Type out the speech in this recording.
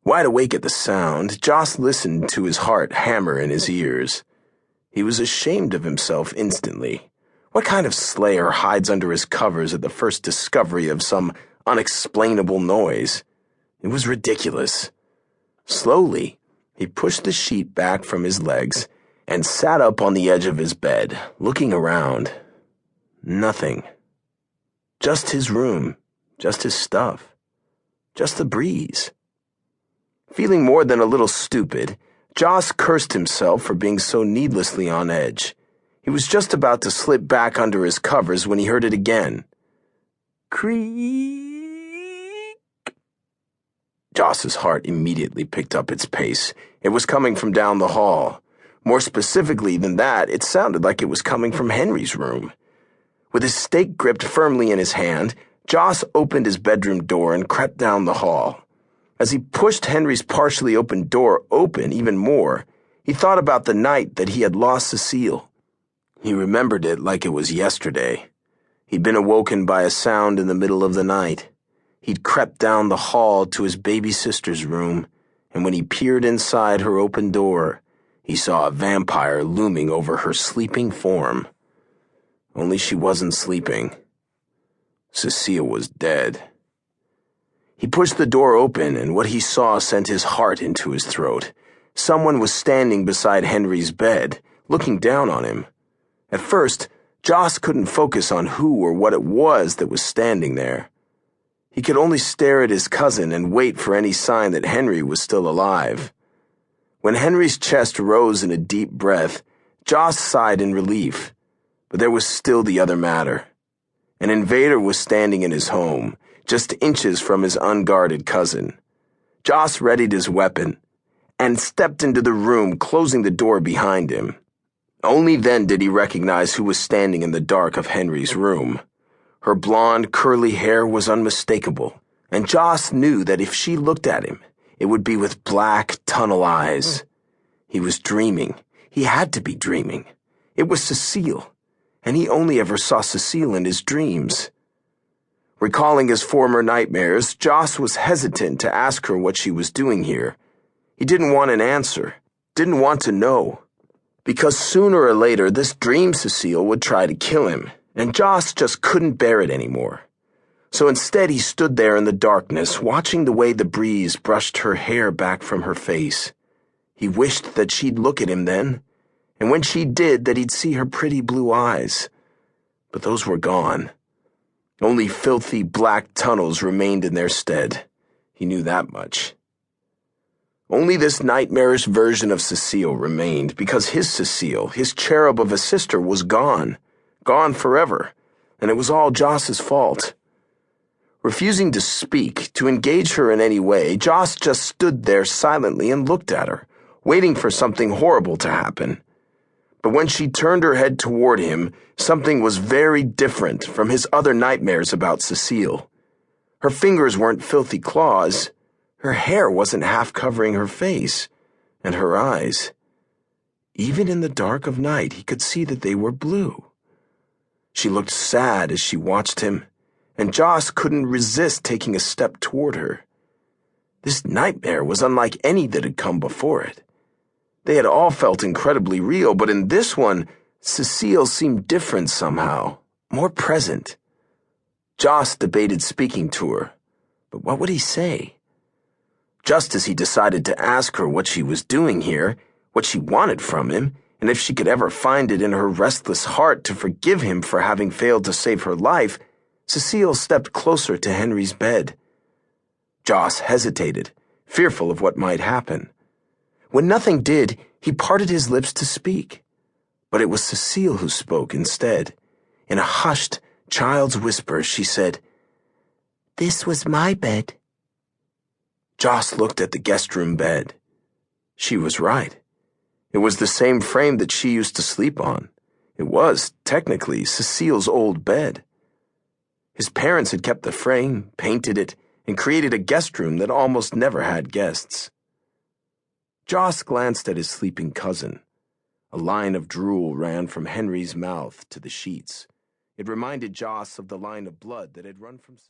Wide awake at the sound, Joss listened to his heart hammer in his ears. He was ashamed of himself instantly. What kind of slayer hides under his covers at the first discovery of some unexplainable noise? It was ridiculous. Slowly, he pushed the sheet back from his legs and sat up on the edge of his bed, looking around. Nothing. Just his room, just his stuff, just the breeze. Feeling more than a little stupid, Joss cursed himself for being so needlessly on edge. He was just about to slip back under his covers when he heard it again. Creak! Joss's heart immediately picked up its pace. It was coming from down the hall. More specifically than that, it sounded like it was coming from Henry's room. With his stake gripped firmly in his hand, Joss opened his bedroom door and crept down the hall. As he pushed Henry's partially open door open even more, he thought about the night that he had lost Cecile. He remembered it like it was yesterday. He'd been awoken by a sound in the middle of the night. He'd crept down the hall to his baby sister's room, and when he peered inside her open door, he saw a vampire looming over her sleeping form. Only she wasn't sleeping. Cecile was dead. He pushed the door open, and what he saw sent his heart into his throat. Someone was standing beside Henry's bed, looking down on him. At first, Joss couldn't focus on who or what it was that was standing there. He could only stare at his cousin and wait for any sign that Henry was still alive. When Henry's chest rose in a deep breath, Joss sighed in relief. But there was still the other matter. An invader was standing in his home, just inches from his unguarded cousin. Joss readied his weapon and stepped into the room, closing the door behind him. Only then did he recognize who was standing in the dark of Henry's room. Her blonde, curly hair was unmistakable, and Joss knew that if she looked at him, it would be with black tunnel eyes. He was dreaming. He had to be dreaming. It was Cecile, and he only ever saw Cecile in his dreams. Recalling his former nightmares, Joss was hesitant to ask her what she was doing here. He didn't want an answer, didn't want to know, because sooner or later this dream Cecile would try to kill him, and Joss just couldn't bear it anymore. So instead he stood there in the darkness, watching the way the breeze brushed her hair back from her face. He wished that she'd look at him then, and when she did, that he'd see her pretty blue eyes. But those were gone. Only filthy black tunnels remained in their stead. He knew that much. Only this nightmarish version of Cecile remained, because his Cecile, his cherub of a sister, was gone. Gone forever. And it was all Joss's fault. Refusing to speak, to engage her in any way, Joss just stood there silently and looked at her, waiting for something horrible to happen. But when she turned her head toward him, something was very different from his other nightmares about Cecile. Her fingers weren't filthy claws. Her hair wasn't half covering her face, and her eyes. Even in the dark of night, he could see that they were blue. She looked sad as she watched him, and Joss couldn't resist taking a step toward her. This nightmare was unlike any that had come before it. They had all felt incredibly real, but in this one, Cecile seemed different somehow, more present. Joss debated speaking to her, but what would he say? Just as he decided to ask her what she was doing here, what she wanted from him, and if she could ever find it in her restless heart to forgive him for having failed to save her life, Cecile stepped closer to Henry's bed. Joss hesitated, fearful of what might happen. When nothing did, he parted his lips to speak. But it was Cecile who spoke instead. In a hushed, child's whisper, she said, "This was my bed." Joss looked at the guest room bed. She was right. It was the same frame that she used to sleep on. It was, technically, Cecile's old bed. His parents had kept the frame, painted it, and created a guest room that almost never had guests. Joss glanced at his sleeping cousin. A line of drool ran from Henry's mouth to the sheets. It reminded Joss of the line of blood that had run from